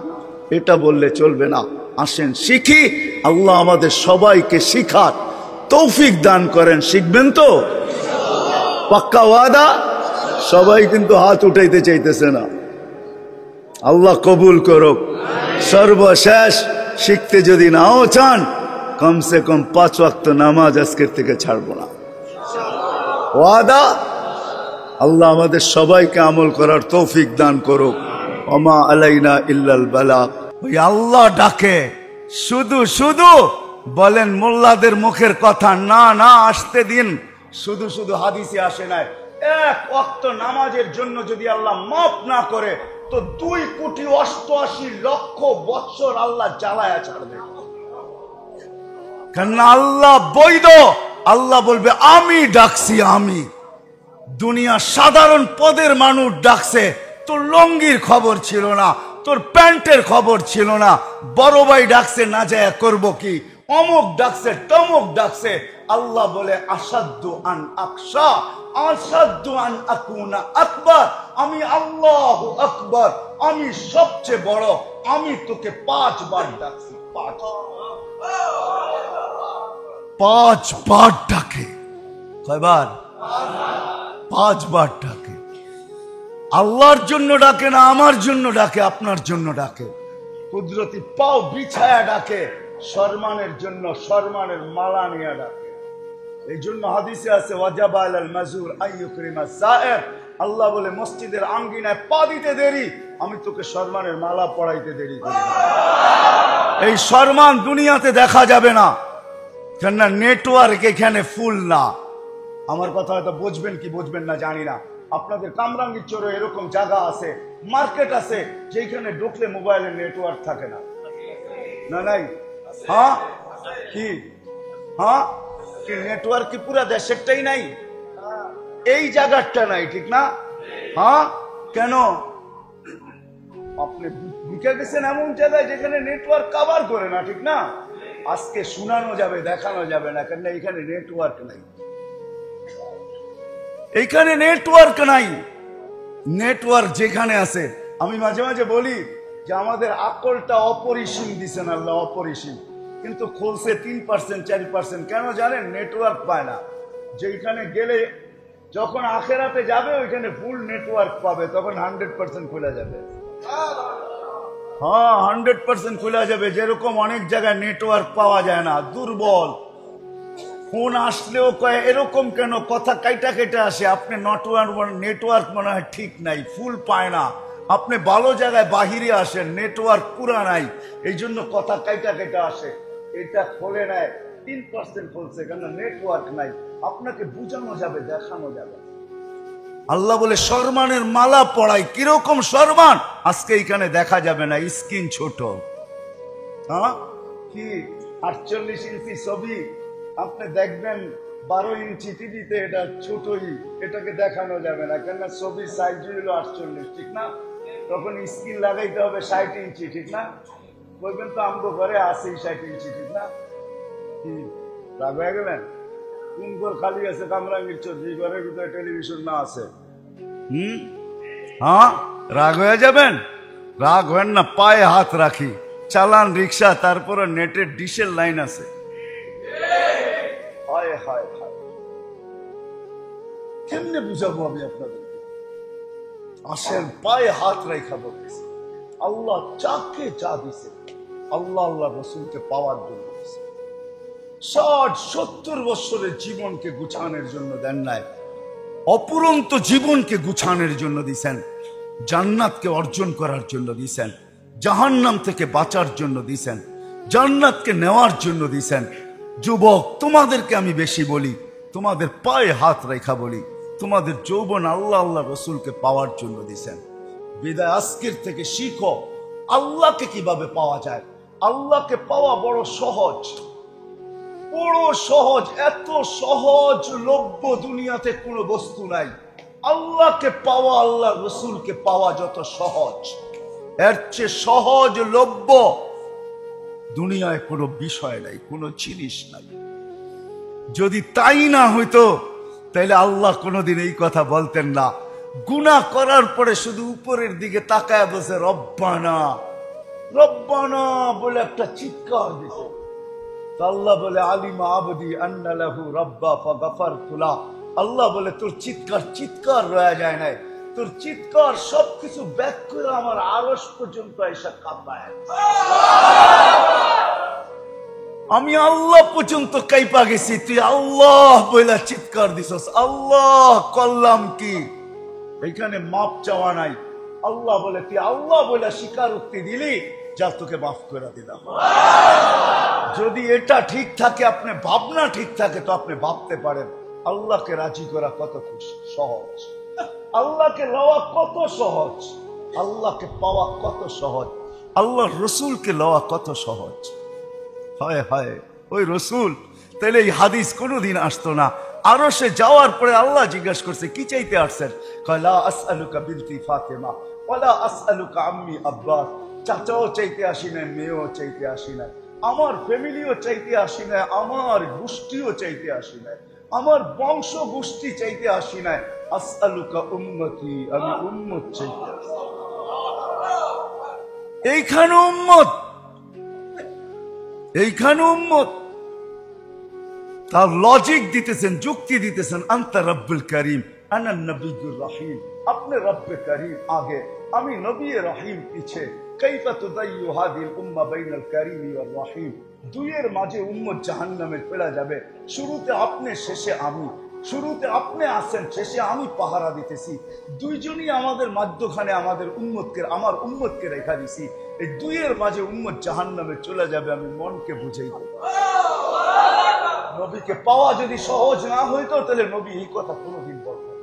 Speaker 1: এটা বললে চলবে না। আসেন শিখি, আল্লাহ আমাদের সবাইকে শিখার তৌফিক দান করেন। শিখবেন তো? পাক্কা ওয়াদা? সবাই কিন্তু হাত উঠাইতে চাইতেছে না। আল্লাহ কবুল করুক। সর্বশেষ শিখতে যদি নাও চান, কমসে কম 5 ওয়াক্ত নামাজ আজকের থেকে ছাড়বো না। ওয়াদা? আল্লাহ আমাদের সবাইকে আমল করার তৌফিক দান করুক। ওমা আলাইনা ইল্লাল বালাগ। ওই আল্লাহ ডাকে, শুধু শুধু বলেন মোল্লাদের মুখের কথা না, না আসতে দিন। শুধু শুধু হাদিসে আসে নাই, 1 ওয়াক্ত নামাজের জন্য যদি আল্লাহ মাফ না করে তো 2,88,00,000 বৎসর আল্লাহ জ্বালায়া ছাড়বে। কেন? আল্লাহ বৈধ। আল্লাহ বলবে আমি ডাকছি, আমি। দুনিয়া সাধারণ পদের মানুষ ডাকছে, তোর লঙ্গির খবর ছিল না, তোর প্যান্টের খবর ছিল না, বড় ভাই ডাকছে না যায় করবো কি, অমুক ডাকছে, তমুক ডাকছে। আল্লাহ বলে আসাদ্দু আন আকশা, আসাদ্দু আন আকুনা আকবার। আমি আল্লাহ আকবার, আমি সবচেয়ে বড়। আমি তোকে 5 বার ডাকছি, 5 বার ডাকে। কয়বার? 5 বার ডাকে। আল্লাহর জন্য ডাকে না, আমার জন্য ডাকে, আপনার জন্য ডাকে। কুদরতি পাও বিছায়া ডাকে, সম্মানের জন্য সম্মানের মালা নিয়ে ডাকে। এই জন্য হাদিসে আছে ওয়াজাবা আলাল মাজুর আইয়ুকরিমা সায়ের। আল্লাহ বলে মসজিদের আঙ্গিনায় পা দিতে দেরি, আমি তোকে সম্মানের মালা পরাইতে দেরি করি। এই সম্মান দুনিয়াতে দেখা যাবে না, কেন? নেটওয়ার্ক এখানে ফুল না। আমার কথা হয়তো বুঝবেন কি বুঝবেন না জানি না। আপনাদের কামরাঙ্গীর চরে এরকম জায়গা আছে, মার্কেট আছে, যেখানে ঢুকলে মোবাইলের নেটওয়ার্ক থাকে না। না নাই? হ্যাঁ কি? হ্যাঁ কি? নেটওয়ার্ক কি পুরা দেশেরটাই নাই? এই জায়গাটা নাই, ঠিক না? হ্যাঁ কেন? আপনি ঢুকে গেছেন এমন জায়গায় যেখানে নেটওয়ার্ক কভার করে না, ঠিক না? আজকে শোনানো যাবে, দেখানো যাবে না, কেন? এখানে নেটওয়ার্ক নাই। এইখানে নেটওয়ার্ক নাই। নেটওয়ার্ক যেখানে আছে, আমি মাঝে মাঝে বলি যে আমাদের আকলটা অপরিসীম দিছেন আল্লাহ, অপরিসীম, কিন্তু খুলছে 3%, 4%। কেন জানেন? নেটওয়ার্ক পায় না। যেখানে গেলে যখন আখেরাতে যাবে ওইখানে ফুল নেটওয়ার্ক পাবে, তখন 100% খোলা যাবে। হ্যাঁ 100% খোলা যাবে। যেরকম অনেক জায়গায় নেটওয়ার্ক পাওয়া যায় না, দুর্বল। ফোন আসলেও কয় এরকম কেন, কথা কাইটা কেটে আসে। আপনি নেটওয়ার্ক মনে হয় ঠিক নাই, ফুল পায় না। আপনি ভালো জায়গায় বাহিরে আসেন, নেটওয়ার্ক পুরা নাই, এই জন্য কথা কাইটা কেটে আসে। এটা খোলে নেয়, 3% খুলছে, কেন? নেটওয়ার্ক নাই। আপনাকে বুঝানো যাবে, দেখানো যাবে। আল্লাহ বলে সম্মানের মালা পড়াই। কিরকম সম্মান? আজকে এখানে দেখা যাবে না, স্ক্রিন ছোট। হ্যাঁ কি 48 ইঞ্চি ছবি আপনি দেখবেন, 12 ইঞ্চি টিভিতে, এটা ছোটই, এটাকে দেখানো যাবে না, কেন? ছবির সাইজ হলো 48, ঠিক না? তখন স্ক্রিন লাগাইতে হবে 60 ইঞ্চি, ঠিক না? বলবেন তো আমগো ঘরে আছে 60 ইঞ্চি, ঠিক না? কি রাগ হয়ে গেলেন? কোন ঘর খালি আছে কামরাঙ্গীর চর, যে ঘরের ভিতরে টেলিভিশন না আছে? হ্যাঁ রাগ হয়ে যাবেন? রাগ হবেন না, পায়ে হাত রাখি। চালান রিক্সা, তারপরে নেটের ডিশের লাইন আছে। কেমনে বুঝাবো আমি আপনাদেরকে? আসেন পায়ে হাত রেখা বলতেছে, আল্লাহ চাকে চা দিছে, আল্লাহ আল্লাহ রসুলকে পাওয়ার জন্য দিছে। 60-70 বছরের জীবনকে গুছানোর জন্য দেন নাই, অপুরন্ত জীবনকে গুছানোর জন্য দিছেন, জান্নাতকে অর্জন করার জন্য দিছেন, জাহান্নাম থেকে বাঁচার জন্য দিছেন, জান্নাতকে নেওয়ার জন্য দিছেন। যুবক, তোমাদেরকে আমি বেশি বলি, তোমাদের পায়ে হাত রেখা বলি, তোমাদের যৌবন আল্লাহ আল্লাহ রসুলকে পাওয়ার জন্য দিছেন। বিদায় আজকের থেকে শিখো আল্লাহকে কিভাবে পাওয়া যায়। আল্লাহকে পাওয়া বড় সহজ, বড় সহজ, এত সহজলভ্য দুনিয়াতে কোনো বস্তু নাই। আল্লাহকে পাওয়া, আল্লাহ রসুলকে পাওয়া যত সহজ, এর চেয়ে সহজলভ্য দুনিয়ায় কোনো বিষয় নাই, কোনো জিনিস নাই। যদি তাই না হইতো তাহলে আল্লাহ কোনোদিন এই কথা বলতেন না। গুনাহ করার পরে শুধু উপরের দিকে তাকায় বসে রব্বানা রব্বানা বলে একটা চিৎকার দিছে। আল্লাহ বলে আলিমা আবদি আন্না লাহু রাব্বা ফাগাফারতু লাহু। আল্লাহ বলে তোর চিৎকার রয়ে যায় নাই, তোর চিৎকার সবকিছু ব্যাক করে আমার আরশ পর্যন্ত এসে কাঁপায়। আমি আল্লাহ পর্যন্ত কাইপা গেছি, তুই আল্লাহ বলে চিৎকার দিছস। আল্লাহ করলাম কি? এখানে মাপ চাওয়া নাই। আল্লাহ বলে তুই আল্লাহ বলে স্বীকারোক্তি দিলি, যা তোকে মাফ করে দিলাম। যদি এটা ঠিক থাকে, আপনি ভাবনা ঠিক থাকে, তো আপনি ভাবতে পারেন আল্লাহকে রাজি করা কত সহজ, আল্লাহকে লওয়া কত সহজ, আল্লাহকে পাওয়া কত সহজ, আল্লাহ রসুলকে লওয়া কত সহজ। হায় হায় ওই রসুল, তাহলে এই হাদিস কোনোদিন আসতো না। আরো সে যাওয়ার পরে আল্লাহ জিজ্ঞাসা করছে কি চাইতে আসছেন? লা আসআলুকা বিনতি ফাতেমা ওয়ালা আসআলুকা আম্মি আব্বাস। চাচাও চাইতে আসি না, মেয়েও চাইতে আসি না, আমার ফ্যামিলিও চাইতে আসি না, আমার গোষ্ঠীও চাইতে আসি না, আমার বংশ গোষ্ঠী চাইতে আসি না। আসআলুকা উম্মতি, আমি উম্মত চাইতে আসি। এইখানে উম্মত, এইখানে উম্মত। তার লজিক দিতেছেন, যুক্তি দিতেছেন। আনতা রব্বুল করিম আনা নবিয়্যুর রহিম। আপনি রব্বে করিম আগে, আমি নবী রহিম পিছে। কাইফা তুদাইয়ু হাদিল উম্মাহ বাইনাল করিম ওয়ার রহিম। দুইয়ের মাঝে উম্মত জাহান্নামে ফেলা যাবে। শুরুতে আপনি, শেষে আমি। শুরুতে আপনি আছেন, শেষে আমি পাহারা দিতেছি। দুইজনই আমাদের মাঝখানে আমাদের উম্মতকে, আমার উম্মতকে রেখা দিছি। এই দুইয়ের মাঝে উম্মত জাহান্নামে চলে যাবে, আমি মনকে বুঝাই দেব। নবীকে পাওয়া যদি সহজ না হইতো তাহলে নবী এই কথা কোনোদিন বলতেন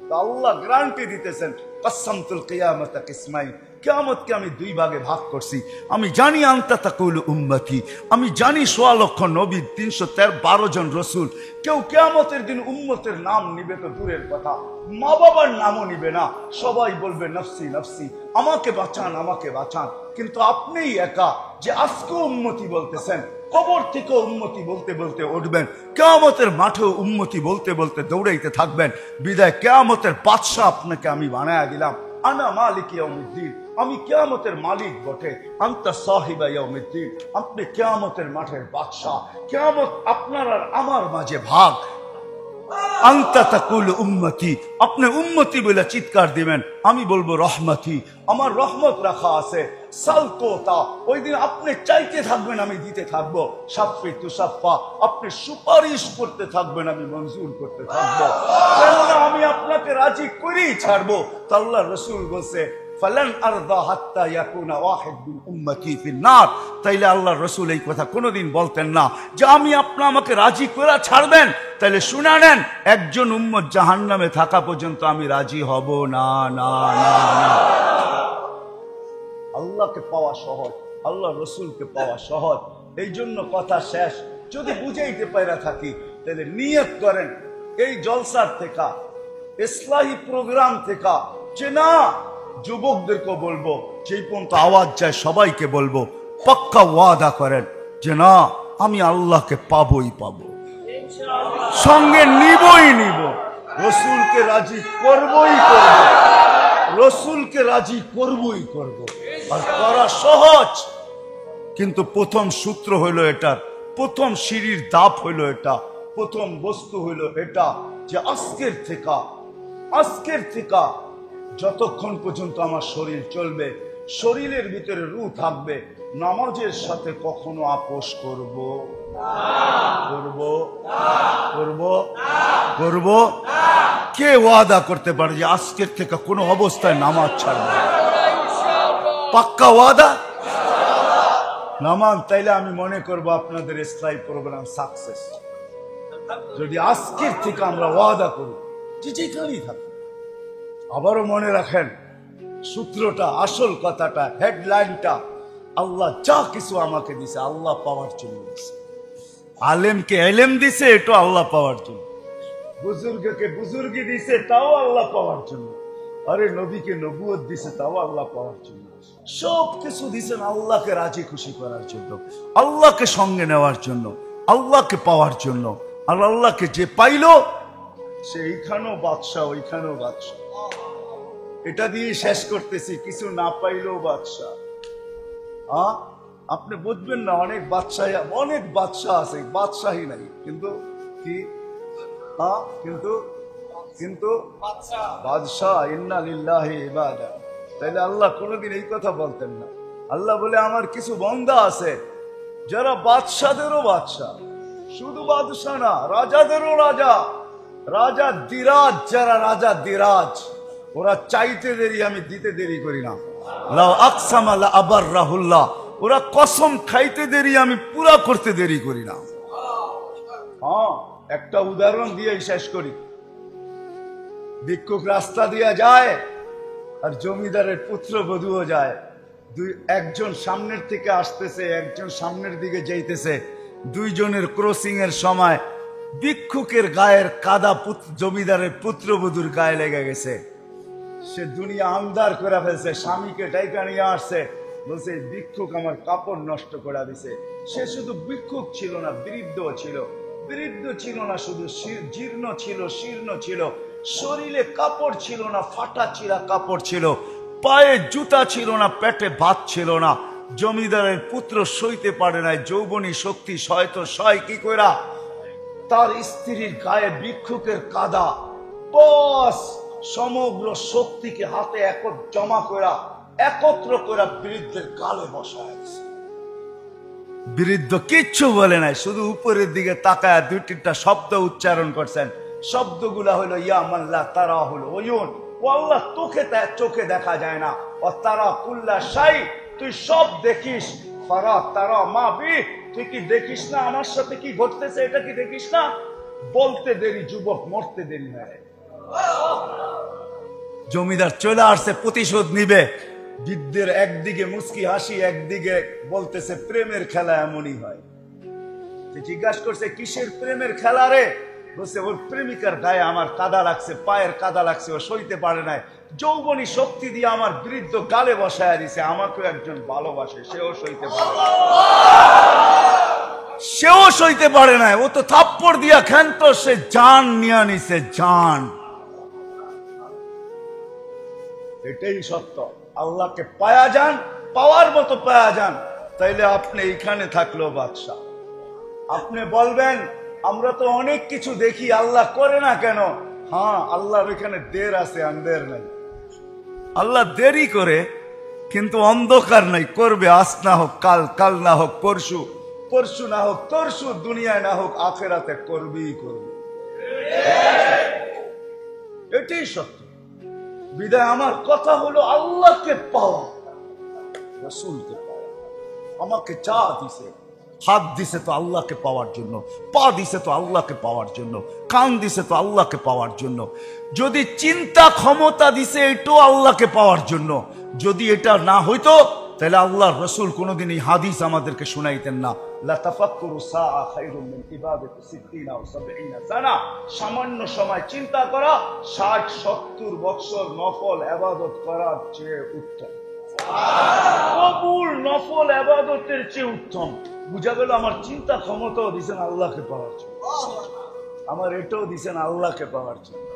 Speaker 1: না। আল্লাহ গ্যারান্টি দিতেছেন, কাসসামতুল কিয়ামাতা কিসমাইন। কিয়ামতকে আমি দুই ভাগে ভাগ করছি। আমি জানি আনতা তাকুলু উম্মতি, আমি জানি 1.25 লক্ষ নবী, 312 জন রসুল। কেউ কিয়ামতের দিন উম্মতের নাম নিবে তো দূরের কথা, মা বাবার নামও নিবে না। সবাই বলবে নফসি নফসি, আমাকে বাঁচান আমাকে বাঁচান। কিন্তু আপনিই একা যে আজকে উম্মতি বলতেছেন, কবর থেকে উম্মতি বলতে বলতে উঠবেন, কিয়ামতের মাঠেও উম্মতি বলতে বলতে দৌড়াইতে থাকবেন। বিদায় কিয়ামতের বাদশা আপনাকে আমি বানায়া দিলাম। আনা মালিক ইয়াউমিদ্দিন, আমি কিয়ামতের মালিক বটে। আনতা সাহিবা ইয়াউমিদ্দিন, আপনি কিয়ামতের মাঠের বাদশা। কিয়ামত আপনার আর আমার মাঝে ভাগ। আনতা তাকুলু উম্মতি, আপনি উম্মতি বলে চিৎকার দিবেন, আমি বলবো রহমতি, আমার রহমত রাখা আছে। সালতোতা, ওই দিন আপনি চাইতে থাকবেন, আমি দিতে থাকবো। সাফি তুসাফা, আপনি সুপারিশ করতে থাকবেন, আমি মঞ্জুর করতে থাকবো। কেননা আমি আপনাকে রাজি করেই ছাড়বো। তো আল্লাহ রসুল বলছে ফালান আরদা হাত্তা ইয়াকুনা ওয়াহিদ মিন উম্মতি ফিন নার। তাইলে আল্লাহ রসুল এই কথা কোনোদিন বলতেন না যে আমি আমাকে রাজি করে ছাড়বেন। তাইলে শুনে নেন, একজন উম্মত জাহান্নামে থাকা পর্যন্ত আমি রাজি হব না, না না না। আল্লাহকে পাওয়া সহজ, আল্লাহ রসুলকে পাওয়া সহজ। এই জন্য কথা শেষ। যদি বুঝাইতে পারা থাকি তাহলে নিয়ত করেন এই জলসার থেকে, ইসলাহি প্রোগ্রাম থেকে, যে না যুবকদেরকে বলবো, যেই পর্যন্ত আওয়াজ যায় সবাইকে বলবো, পাক্কা ওয়াদা করেন যে না আমি আল্লাহকে পাবোই পাবো, সঙ্গে নিবই নিব, রসুলকে রাজি করবই করব, রসুলকে রাজি করবই করব। আর করা সহজ, কিন্তু প্রথম সূত্র হইল এটা, প্রথম সিঁড়ির ধাপ হইল এটা, প্রথম বস্তু হইল এটা যে আজকের থেকে যতক্ষণ পর্যন্ত আমার শরীর চলবে, শরীরের ভিতরে রূহ থাকবে, নামাজের সাথে কখনো আপোষ করব কে ওয়াদা করতে পারে যে আজকের থেকে কোনো অবস্থায় নামাজ ছাড়বে? পাক্কা ওয়াদা নামাজ। তাইলে আমি মনে করব আপনাদের ইসলামী প্রোগ্রাম সাকসেস, যদি আজকের থেকে আমরা ওয়াদা করি যে যেখানেই থাকি। আবারও মনে রাখেন সূত্রটা, আসল কথাটা, হেডলাইনটা, আল্লাহ যা কিছু আমাকে দিছে আল্লাহ পাওয়ার জন্য দিছে। আলেমকে এলেম দিছে, এটা আল্লাহ পাওয়ার জন্য। বুজুর্গকে বুজুর্গি দিছে, তাও আল্লাহ পাওয়ার জন্য। আরে নবীকে নবুয়ত দিছে, তাও আল্লাহ পাওয়ার জন্য। সব কিছু দিছেন আল্লাহকে রাজি খুশি করার জন্য, আল্লাহকে সঙ্গে নেওয়ার জন্য, আল্লাহকে পাওয়ার জন্য। আর আল্লাহকে যে পাইল সে এইখানেও বাদশাহ, ওইখানেও বাদশাহ। এটা দিয়ে শেষ করতেছি, কিছু না পাইলেও বাদশাহ। আপনি বুঝবেন না, অনেক বাদশাহ আছে, বাদশাহী নাই, কিন্তু কি কিন্তু বাদশাহ। ইন্না লিল্লাহি ইবাদা। তাইলে আল্লাহ কোনোদিন এই কথা বলতেন না। আল্লাহ বলে আমার কিছু বান্দা আছে যারা বাদশাদেরও বাদশাহ, শুধু বাদশাহ না, রাজাদেরও রাজা, রাজা দিরাজ। যারা রাজা দিরাজ, ওরা চাইতে দেরি, আমি দিতে দেরি করি না। লাউ আকসামা লা আবাররাহুল্লাহ, ওরা কসম খাইতে দেরি, আমি পুরা করতে দেরি করি না। একটা উদাহরণ দিয়ে শেষ করি। ভিক্ষুক রাস্তা দিয়ে যায় আর জমিদারের পুত্রবধূও যায়। একজন সামনের থেকে আসতেছে, একজন সামনের দিকে যাইতেছে। দুইজনের ক্রসিং এর সময় ভিক্ষুকের গায়ের কাদা জমিদারের পুত্রবধূর গায়ে লেগে গেছে। সে দুনিয়া আন্দার করে ফেলছে, স্বামীকে ডাইকা নিয়ে আসছে, বলছে ভিক্ষুক আমার কাপড় নষ্ট করে দিছে। সে শুধু ভিক্ষুক ছিল না, বৃদ্ধ ছিল। বৃদ্ধ ছিল না শুধু, জীর্ণ ছিল, শীর্ণ ছিল, শরীরে কাপড় ছিল না, ফাটা চিরা কাপড় ছিল, পায়ে জুতা ছিল না, পেটে ভাত ছিল না। জমিদারের পুত্র সইতে পারে নাই, যৌবনী শক্তি সয়তো সয় কি কইরা তার স্ত্রীর গায়ে ভিক্ষুকের কাদা, বস সমগ্র শক্তিকে হাতে একত্র করা বৃদ্ধের গালে বসায়। বৃদ্ধ কিচ্ছু বলে নাই, শুধু উপরের দিকে তাকায় দুই তিনটা শব্দ উচ্চারণ করছেন। শব্দগুলা হলো ইয়া মাল্লা তারা হলো ওয়ুন, ও আল্লাহ চোখে দেখা যায় না, ও তারা কুল্লা শাই, তুই সব দেখিস। ফারা তারা মা বি, তুই কি দেখিস না আমার সাথে কি ঘটতেছে? এটা কি দেখিস না? বলতে দেরি যুবক, মরতে দেরি হয়। জমিদার চলে আসছে, প্রতিশোধ নিবে। বৃদ্ধের একদিকে মুস্কি হাসি, একদিকে বলতেছে প্রেমের খেলা এমনই হয়। জিজ্ঞাসা করছে কিসের প্রেমের খেলা রে? বলছে ওর প্রেমিকার গায়ে আমার কাদা লাগছে, পায়ের কাদা লাগছে, ও সইতে পারে নাই। যৌবনী শক্তি দিয়ে আমার বৃদ্ধ গালে বসায় দিছে। আমাকেও একজন ভালোবাসে, সেও সইতে পারে নাই। ও তো থাপ্পড় দিয়া ক্ষান্ত, সে জান নিয়ে নিছে, জান। এটাই সত্য। আল্লাহকে পায়া যান, পাওয়ার মতো পায়া যান, তাইলে আপনি এইখানে থাকলেও বাদশাহ। আপনি বলবেন আমরা তো অনেক কিছু দেখি, আল্লাহ করে না কেন? আল্লাহর এখানে দের আছে, আন্দের নাই। আল্লাহ দেরি করে, কিন্তু অন্ধকার নাই, করবে। আজ না হোক কাল, কাল না হোক পরশু, পরশু না হোক তরশু, দুনিয়ায় না হোক আখেরাতে করবেই করবে। এটাই সত্য। বিদায় আমার কথা হলো আল্লাহকে পাওয়া, রাসূলকে পাওয়া। আমাকে চা দিছে, হাত দিছে তো আল্লাহকে পাওয়ার জন্য, পা দিছে তো আল্লাহকে পাওয়ার জন্য, কান দিছে তো আল্লাহকে পাওয়ার জন্য। যদি চিন্তা ক্ষমতা দিছে, এটাও আল্লাহকে পাওয়ার জন্য। যদি এটা না হইতো তাহলে আল্লাহর রাসূল কোনোদিন এই হাদিস আমাদেরকে শুনাইতেন না। লা তাফাক্কুরু সাআ খায়রুম মিন ইবাদাতি 60 আও 70 সানা। সামান্য সময় চিন্তা করা 60-70 বছর নফল ইবাদত করার চেয়ে উত্তম। কবুল নফল ইবাদতের চেয়ে উত্তম। বুঝা গেল আমার চিন্তা ক্ষমতাও দিছেন আল্লাহকে পাওয়ার জন্য, আমার এটাও দিছেন আল্লাহকে পাওয়ার জন্য,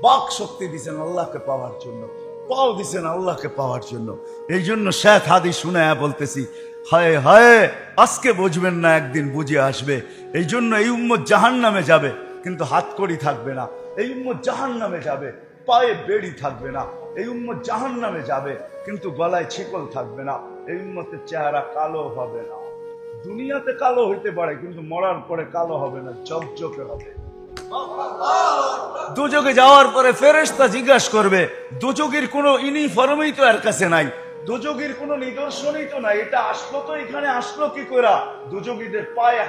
Speaker 1: বাক শক্তি দিছেন আল্লাহকে পাওয়ার জন্য, পাও দিছেন আল্লাহকে পাওয়ার জন্য। এই জন্য শেখ হাদিস শুনায়া বলতেছি, হায় হায় আজকে বুঝবেন না, একদিন বুঝে আসবে। এই জন্য এই উম্মত জাহান্নামে যাবে, কিন্তু হাতকড়ি থাকবে না। এই উম্মত জাহান্নামে যাবে, পায়ে বেড়ি থাকবে না, এই উম্মত জাহান্নামে যাবে, কিন্তু গলায় ছিকল থাকবে না। এই উম্মতের চেহারা কালো হবে না। দুনিয়াতে কালো হইতে পারে, কিন্তু মরার পরে কালো হবে না, ঝকঝকে হবে। দুযোগে যাওয়ার পরে ফেরেশতা জিজ্ঞাসা করবে, দুযোগীর কোনো ইউনিফর্মই তো এর কাছে নাই, দুযোগীর কোনো নিদর্শনই তো নাই, এটা আসলো তো এখানে আসলো কি করে? দুযোগীদের পায়ে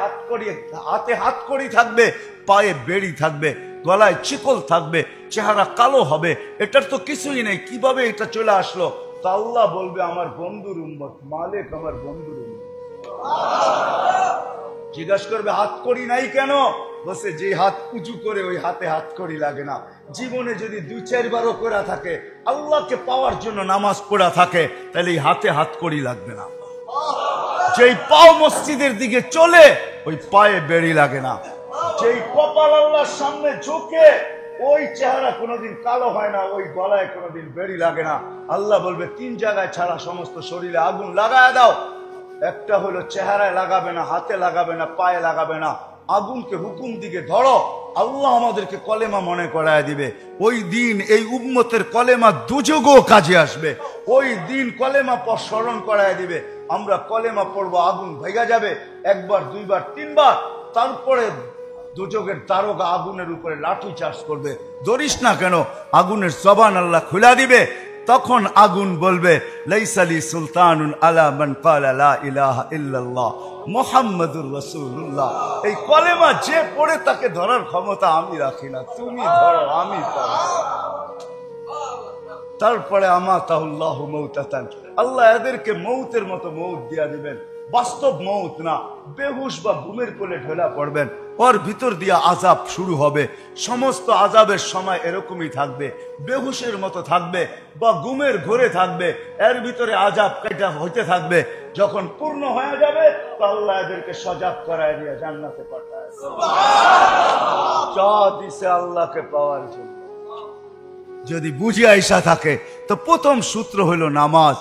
Speaker 1: হাতে হাত কড়ি থাকবে, পায়ে বেড়ি থাকবে, গলায় চিকল থাকবে, চেহারা কালো হবে, এটার তো কিছুই নেই, কিভাবে এটা চলে আসলো? তা আল্লাহ বলবে, আমার বন্ধুর উম্মত, মালিক আমার বন্ধুর উম্মত। জিজ্ঞাসা করবে, হাত কড়ি নাই কেন? বসে, যে হাত উঁচু করে ওই হাতে হাত কড়ি লাগে না। জীবনে যদি 2-4 বারও করা থাকে, আল্লাহকে পাওয়ার জন্য নামাজ পড়া থাকে, তাহলে এই হাতে হাত কড়ি লাগবে না। যেই পাও মসজিদের দিকে চলে, ওই পায়ে বেড়ি লাগে না। যেই কপাল আল্লাহর সামনে ঝুঁকে, ওই চেহারা কোনোদিন কালো হয় না, ওই গলায় কোনোদিন বেড়ি লাগে না। আল্লাহ বলবে, 3 জায়গায় ছাড়া সমস্ত শরীরে আগুন লাগায় দাও। একটা হলো চেহারায় লাগাবে না, হাতে লাগাবে না, পায়ে লাগাবে না, আগুনকে হুকুম দিকে ধরো। আল্লাহ আমাদেরকে কলেমা মনে করায় দিবে। ওই দিন এই উম্মতের কলেমা দুযোগও কাজে আসবে। ওই দিন কলেমা পর স্মরণ করায় দিবে। আমরা কলেমা পড়বো, আগুন ভেঙে যাবে 1 বার 2 বার 3 বার। তারপরে দুযোগের দারোগা আগুনের উপরে লাঠি চার্জ করবে। ধরিস না কেন? আগুনের জবান আল্লাহ খুলে দিবে। তখন আগুন বলবে, লাইসালি সুলতানুন আলা মান ক্বালা লা ইলাহা ইল্লাল্লাহ মুহাম্মাদুর রাসূলুল্লাহ। এই কলেমা যে পড়ে তাকে ধরার ক্ষমতা আমি রাখি না, তুমি ধরো, আমি পারবো। তারপরে আমাতাহুল্লাহু মাউতাতান, আল্লাহ এদেরকে মৌতের মতো মৌত দিয়া দিবেন। বাস্তব মৌত না, বেহুশ বা ঘুমের কোলে ঢেলা পড়বেন। ওর ভিতর দিয়া আযাব শুরু হবে। সমস্ত আযাবের সময় এরকমই থাকবে, বেহুশের মতো থাকবে বা ঘুমের ঘোরে থাকবে। এর ভিতরে আযাব কাটা হইতে থাকবে। যখন পূর্ণ হয়ে যাবে, তো আল্লাহ এদেরকে সজাগ করায় দিয়ে জান্নাতে পাঠায়। সুবহানাল্লাহ। চা দিছে আল্লাহকে পাওয়ার জন্য। যদি বুঝে আইসা থাকে, তো প্রথম সূত্র হলো নামাজ।